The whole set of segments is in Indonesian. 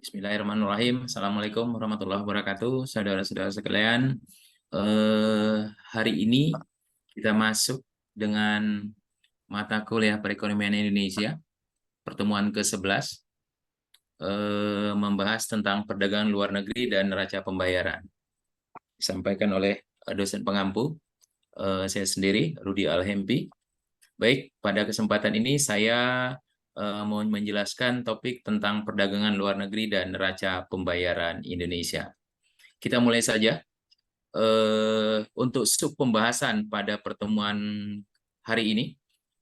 Bismillahirrahmanirrahim. Assalamualaikum warahmatullahi wabarakatuh, saudara-saudara sekalian. Hari ini kita masuk dengan mata kuliah perekonomian Indonesia, pertemuan ke-11, membahas tentang perdagangan luar negeri dan neraca pembayaran. Disampaikan oleh dosen pengampu, saya sendiri, Rudi Alhempi. Baik, pada kesempatan ini saya mau menjelaskan topik tentang perdagangan luar negeri dan neraca pembayaran Indonesia. Kita mulai saja. Untuk sub pembahasan pada pertemuan hari ini,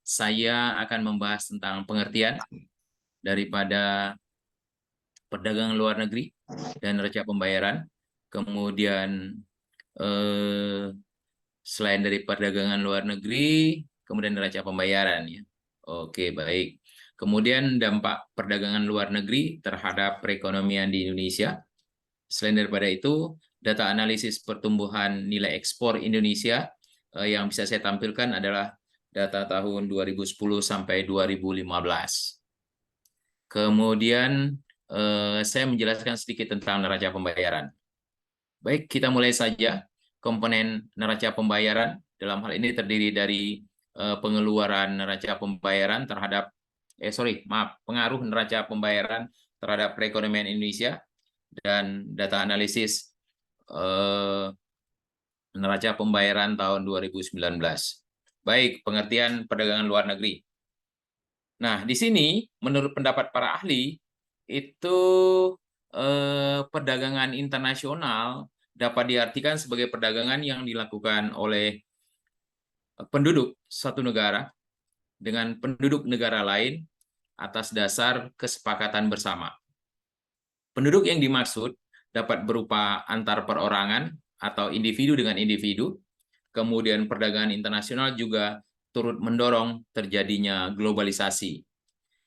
saya akan membahas tentang pengertian daripada perdagangan luar negeri dan neraca pembayaran. Kemudian selain dari perdagangan luar negeri, kemudian neraca pembayaran ya. Oke, baik. Kemudian dampak perdagangan luar negeri terhadap perekonomian di Indonesia. Selain daripada itu, data analisis pertumbuhan nilai ekspor Indonesia yang bisa saya tampilkan adalah data tahun 2010 sampai 2015. Kemudian saya menjelaskan sedikit tentang neraca pembayaran. Baik, kita mulai saja. Komponen neraca pembayaran dalam hal ini terdiri dari pengeluaran neraca pembayaran terhadap pengaruh neraca pembayaran terhadap perekonomian Indonesia dan data analisis neraca pembayaran tahun 2019. Baik, pengertian perdagangan luar negeri. Nah, di sini menurut pendapat para ahli itu perdagangan internasional dapat diartikan sebagai perdagangan yang dilakukan oleh penduduk satu negara dengan penduduk negara lain atas dasar kesepakatan bersama. Penduduk yang dimaksud dapat berupa antar perorangan atau individu dengan individu. Kemudian perdagangan internasional juga turut mendorong terjadinya globalisasi.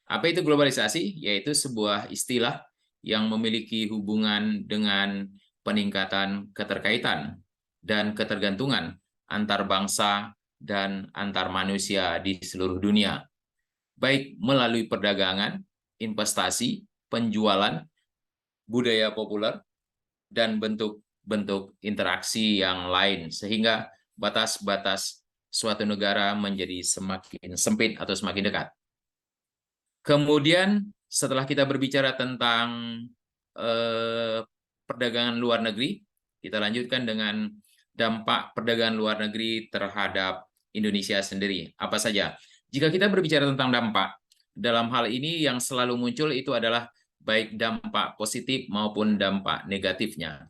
Apa itu globalisasi? Yaitu sebuah istilah yang memiliki hubungan dengan peningkatan keterkaitan dan ketergantungan antar bangsa dan antar manusia di seluruh dunia, baik melalui perdagangan, investasi, penjualan, budaya populer, dan bentuk-bentuk interaksi yang lain, sehingga batas-batas suatu negara menjadi semakin sempit atau semakin dekat. Kemudian setelah kita berbicara tentang perdagangan luar negeri, kita lanjutkan dengan dampak perdagangan luar negeri terhadap Indonesia sendiri. Apa saja? Jika kita berbicara tentang dampak, dalam hal ini yang selalu muncul itu adalah baik dampak positif maupun dampak negatifnya.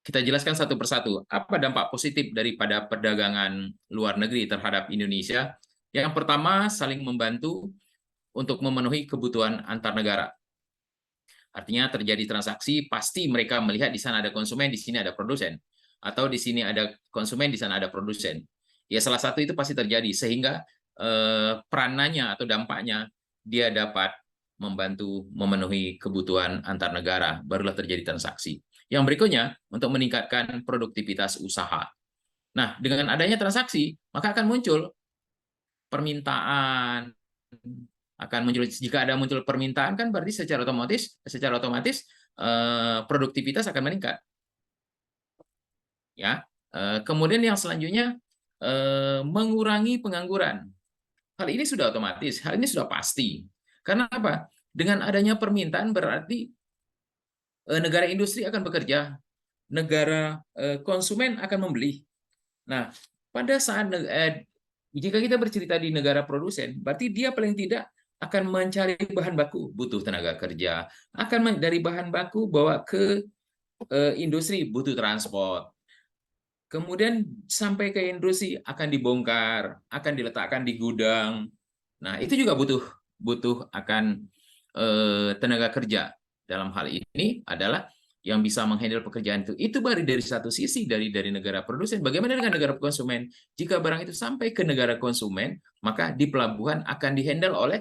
Kita jelaskan satu persatu. Apa dampak positif daripada perdagangan luar negeri terhadap Indonesia? Yang pertama, saling membantu untuk memenuhi kebutuhan antar negara. Artinya terjadi transaksi, pasti mereka melihat di sana ada konsumen, di sini ada produsen. Atau di sini ada konsumen, di sana ada produsen. Ya salah satu itu pasti terjadi, sehingga peranannya atau dampaknya dia dapat membantu memenuhi kebutuhan antar negara, barulah terjadi transaksi. Yang berikutnya, untuk meningkatkan produktivitas usaha. Nah, dengan adanya transaksi, maka akan muncul permintaan, akan muncul, jika ada muncul permintaan kan berarti secara otomatis produktivitas akan meningkat. Ya. Kemudian yang selanjutnya mengurangi pengangguran. Hal ini sudah otomatis, hal ini sudah pasti. Karena apa? Dengan adanya permintaan berarti negara industri akan bekerja, negara konsumen akan membeli. Nah, pada saat jika kita bercerita di negara produsen, berarti dia paling tidak akan mencari bahan baku, butuh tenaga kerja, akan dari bahan baku bawa ke industri, butuh transport. Kemudian sampai ke industri akan dibongkar, akan diletakkan di gudang. Nah, itu juga butuh akan tenaga kerja. Dalam hal ini adalah yang bisa menghandle pekerjaan itu baru dari satu sisi dari negara produsen. Bagaimana dengan negara konsumen? Jika barang itu sampai ke negara konsumen, maka di pelabuhan akan dihandle oleh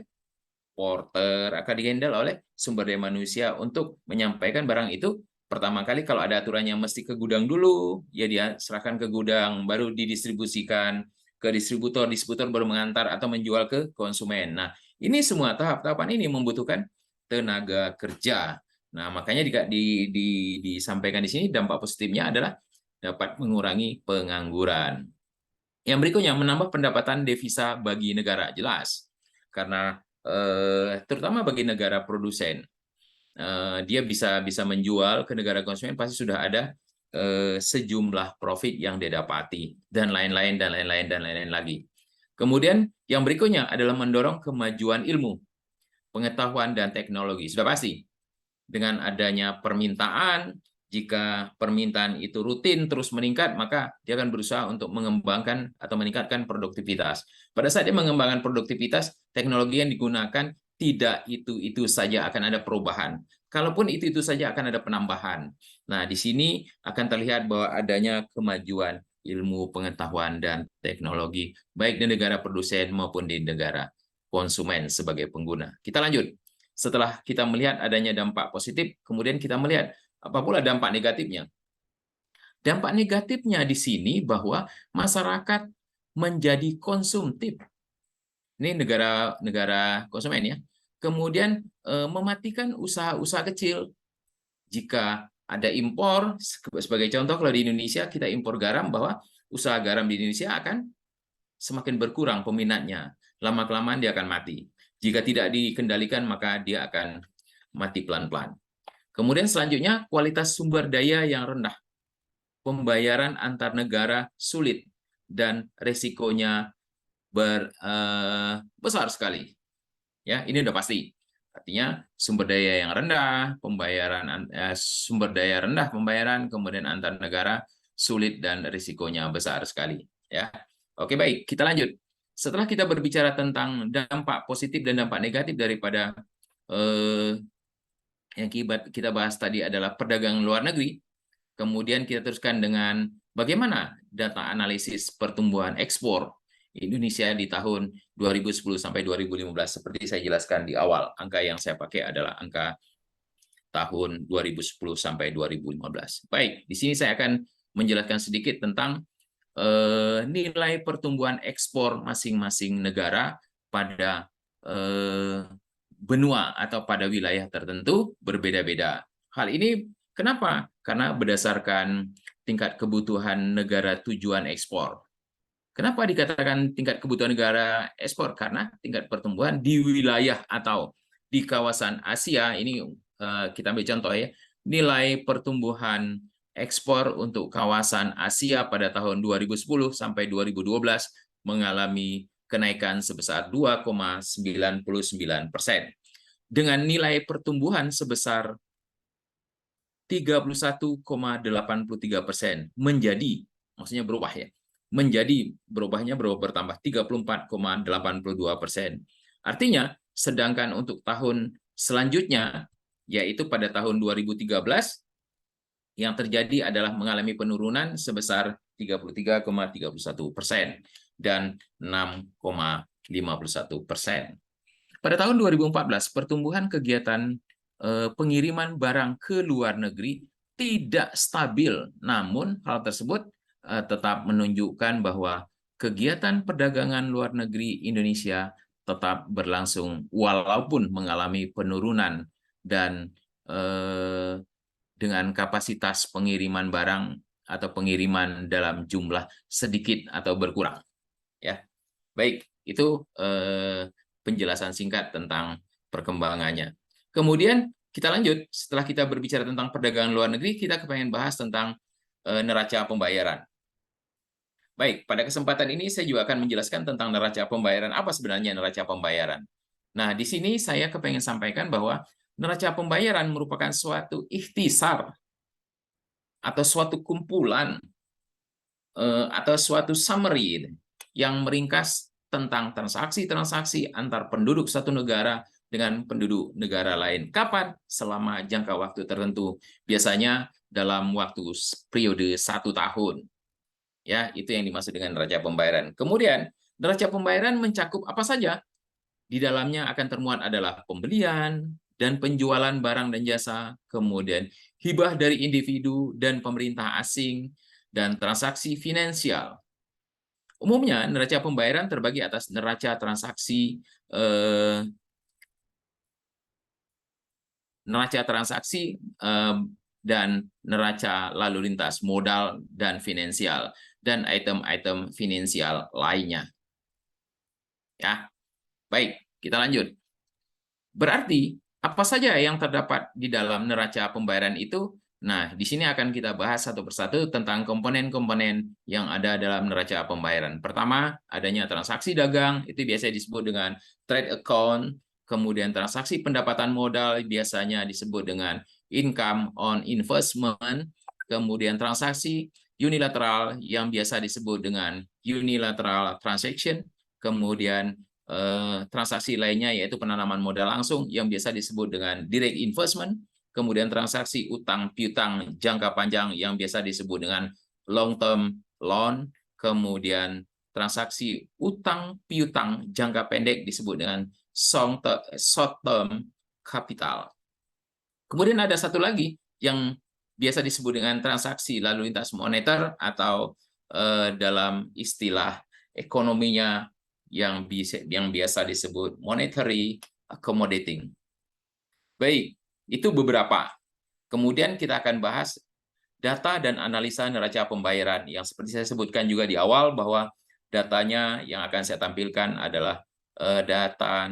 porter, akan dihandle oleh sumber daya manusia untuk menyampaikan barang itu. Pertama kali kalau ada aturannya mesti ke gudang dulu, ya dia serahkan ke gudang, baru didistribusikan ke distributor, distributor baru mengantar atau menjual ke konsumen. Nah, ini semua tahapan ini membutuhkan tenaga kerja. Nah, makanya disampaikan di sini dampak positifnya adalah dapat mengurangi pengangguran. Yang berikutnya, menambah pendapatan devisa bagi negara. Jelas, karena terutama bagi negara produsen, dia bisa bisa menjual ke negara konsumen, pasti sudah ada sejumlah profit yang dia dapati, dan lain-lain, dan lain-lain, dan lain-lain lagi. Kemudian yang berikutnya adalah mendorong kemajuan ilmu, pengetahuan, dan teknologi. Sudah pasti, dengan adanya permintaan, jika permintaan itu rutin terus meningkat, maka dia akan berusaha untuk mengembangkan atau meningkatkan produktivitas. Pada saat dia mengembangkan produktivitas, teknologi yang digunakan tidak itu saja akan ada perubahan. Kalaupun itu saja akan ada penambahan. Nah, di sini akan terlihat bahwa adanya kemajuan ilmu, pengetahuan, dan teknologi, baik di negara produsen maupun di negara konsumen sebagai pengguna. Kita lanjut. Setelah kita melihat adanya dampak positif, kemudian kita melihat apa pula dampak negatifnya. Dampak negatifnya di sini bahwa masyarakat menjadi konsumtif. Ini negara konsumen ya. Kemudian mematikan usaha-usaha kecil. Jika ada impor, sebagai contoh kalau di Indonesia kita impor garam, bahwa usaha garam di Indonesia akan semakin berkurang peminatnya. Lama-kelamaan dia akan mati. Jika tidak dikendalikan, maka dia akan mati pelan-pelan. Kemudian selanjutnya, kualitas sumber daya yang rendah. Pembayaran antar negara sulit dan resikonya besar sekali. Ya, ini udah pasti. Artinya sumber daya yang rendah, sumber daya rendah pembayaran, kemudian antar negara sulit dan risikonya besar sekali. Ya, oke, baik, kita lanjut. Setelah kita berbicara tentang dampak positif dan dampak negatif daripada yang kita bahas tadi adalah perdagangan luar negeri, kemudian kita teruskan dengan bagaimana data analisis pertumbuhan ekspor Indonesia di tahun 2010 sampai 2015. Seperti saya jelaskan di awal, angka yang saya pakai adalah angka tahun 2010 sampai 2015. Baik, di sini saya akan menjelaskan sedikit tentang nilai pertumbuhan ekspor masing-masing negara pada benua atau pada wilayah tertentu berbeda-beda. Hal ini kenapa? Karena berdasarkan tingkat kebutuhan negara tujuan ekspor. Kenapa dikatakan tingkat kebutuhan negara ekspor? Karena tingkat pertumbuhan di wilayah atau di kawasan Asia, ini kita ambil contoh ya, nilai pertumbuhan ekspor untuk kawasan Asia pada tahun 2010 sampai 2012 mengalami kenaikan sebesar 2,99%. Dengan nilai pertumbuhan sebesar 31,83% menjadi, maksudnya berubah ya, berubahnya bertambah 34,82%. Artinya, sedangkan untuk tahun selanjutnya, yaitu pada tahun 2013, yang terjadi adalah mengalami penurunan sebesar 33,31% dan 6,51%. Pada tahun 2014, pertumbuhan kegiatan pengiriman barang ke luar negeri tidak stabil, namun hal tersebut tetap menunjukkan bahwa kegiatan perdagangan luar negeri Indonesia tetap berlangsung walaupun mengalami penurunan dan dengan kapasitas pengiriman barang atau pengiriman dalam jumlah sedikit atau berkurang. Ya, baik, itu penjelasan singkat tentang perkembangannya. Kemudian kita lanjut, setelah kita berbicara tentang perdagangan luar negeri, kita kepengen bahas tentang neraca pembayaran. Baik, pada kesempatan ini saya juga akan menjelaskan tentang neraca pembayaran. Apa sebenarnya neraca pembayaran? Nah, di sini saya kepengen sampaikan bahwa neraca pembayaran merupakan suatu ikhtisar atau suatu kumpulan atau suatu summary yang meringkas tentang transaksi-transaksi antar penduduk satu negara dengan penduduk negara lain. Kapan? Selama jangka waktu tertentu. Biasanya dalam waktu periode 1 tahun. Ya, itu yang dimaksud dengan neraca pembayaran. Kemudian, neraca pembayaran mencakup apa saja? Di dalamnya akan termuat adalah pembelian dan penjualan barang dan jasa, kemudian hibah dari individu dan pemerintah asing, dan transaksi finansial. Umumnya, neraca pembayaran terbagi atas neraca transaksi neraca transaksi dan neraca lalu lintas modal dan finansial dan item-item finansial lainnya. Ya, baik, kita lanjut. Berarti apa saja yang terdapat di dalam neraca pembayaran itu? Nah, di sini akan kita bahas satu persatu tentang komponen-komponen yang ada dalam neraca pembayaran. Pertama, adanya transaksi dagang, itu biasa disebut dengan trade account. Kemudian transaksi pendapatan modal biasanya disebut dengan income on investment. Kemudian transaksi unilateral yang biasa disebut dengan unilateral transaction. Kemudian transaksi lainnya yaitu penanaman modal langsung yang biasa disebut dengan direct investment, kemudian transaksi utang piutang jangka panjang yang biasa disebut dengan long term loan, kemudian transaksi utang piutang jangka pendek disebut dengan short term capital. Kemudian ada satu lagi yang biasa disebut dengan transaksi lalu lintas moneter atau dalam istilah ekonominya yang biasa disebut monetary accommodating. Baik, itu beberapa. Kemudian kita akan bahas data dan analisa neraca pembayaran yang seperti saya sebutkan juga di awal bahwa datanya yang akan saya tampilkan adalah data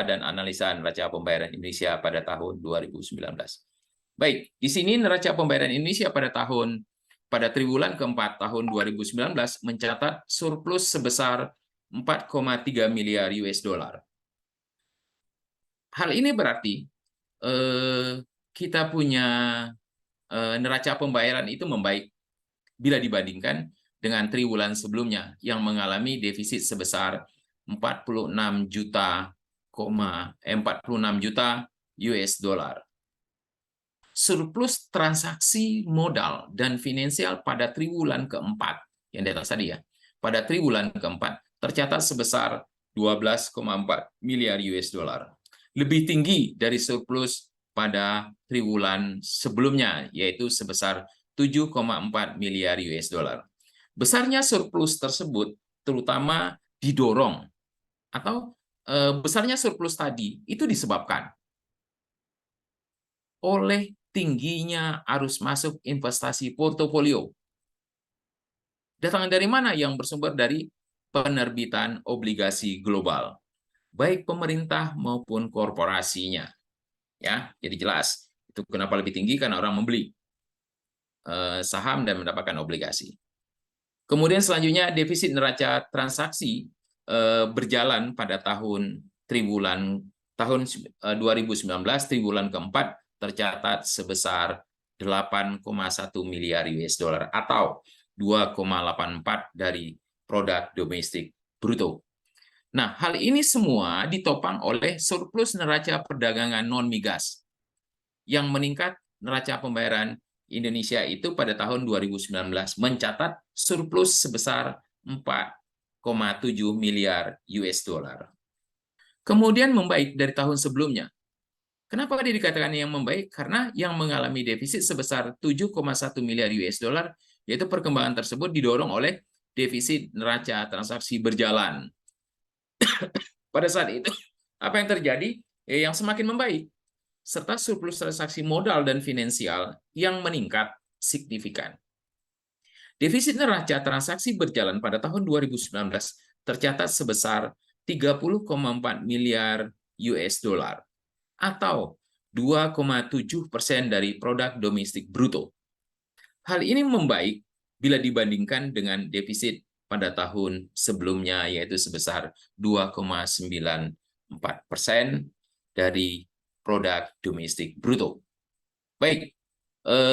dan analisa neraca pembayaran Indonesia pada tahun 2019. Baik, di sini neraca pembayaran Indonesia pada triwulan keempat tahun 2019 mencatat surplus sebesar 4,3 miliar US dollar. Hal ini berarti kita punya neraca pembayaran itu membaik bila dibandingkan dengan triwulan sebelumnya yang mengalami defisit sebesar 46 juta US dollar. Surplus transaksi modal dan finansial pada triwulan keempat, yang di atas tadi ya, pada triwulan keempat tercatat sebesar 12,4 miliar US dollar. Lebih tinggi dari surplus pada triwulan sebelumnya, yaitu sebesar 7,4 miliar US dollar. Besarnya surplus tersebut terutama didorong atau besarnya surplus tadi itu disebabkan oleh tingginya arus masuk investasi portofolio. Datang dari mana? Yang bersumber dari penerbitan obligasi global, baik pemerintah maupun korporasinya. Ya, jadi jelas itu kenapa lebih tinggi, karena orang membeli saham dan mendapatkan obligasi. Kemudian selanjutnya defisit neraca transaksi berjalan pada tahun 2019 triwulan keempat tercatat sebesar 8,1 miliar US dollar atau 2,84 dari produk domestik bruto. Nah, hal ini semua ditopang oleh surplus neraca perdagangan non-migas yang meningkat. Neraca pembayaran Indonesia itu pada tahun 2019 mencatat surplus sebesar 4,7 miliar US dollar. Kemudian membaik dari tahun sebelumnya. Kenapa dia dikatakan yang membaik? Karena yang mengalami defisit sebesar 7,1 miliar US dollar, yaitu perkembangan tersebut didorong oleh defisit neraca transaksi berjalan. Pada saat itu, apa yang terjadi? Yang semakin membaik, serta surplus transaksi modal dan finansial yang meningkat signifikan. Defisit neraca transaksi berjalan pada tahun 2019 tercatat sebesar 30,4 miliar US dollar atau 2,7% dari produk domestik bruto. Hal ini membaik bila dibandingkan dengan defisit pada tahun sebelumnya, yaitu sebesar 2,94% dari produk domestik bruto. Baik,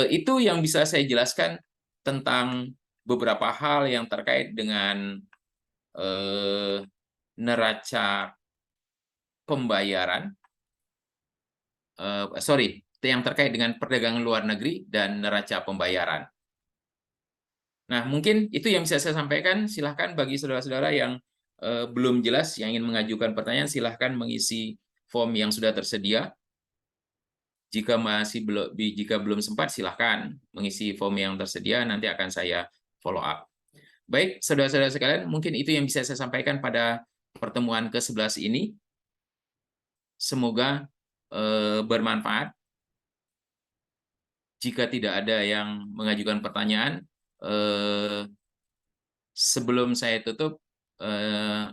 itu yang bisa saya jelaskan tentang beberapa hal yang terkait dengan neraca pembayaran, yang terkait dengan perdagangan luar negeri dan neraca pembayaran. Nah, mungkin itu yang bisa saya sampaikan. Silahkan bagi saudara-saudara yang belum jelas, yang ingin mengajukan pertanyaan, silahkan mengisi form yang sudah tersedia. Jika belum sempat, silahkan mengisi form yang tersedia, nanti akan saya follow up. Baik, saudara-saudara sekalian, mungkin itu yang bisa saya sampaikan pada pertemuan ke-11 ini. Semoga bermanfaat. Jika tidak ada yang mengajukan pertanyaan, sebelum saya tutup,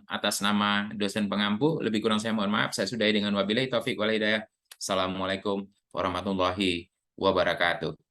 atas nama dosen pengampu, lebih kurang saya mohon maaf. Saya sudahi dengan wabillahi taufik wal hidayah. Assalamualaikum warahmatullahi wabarakatuh.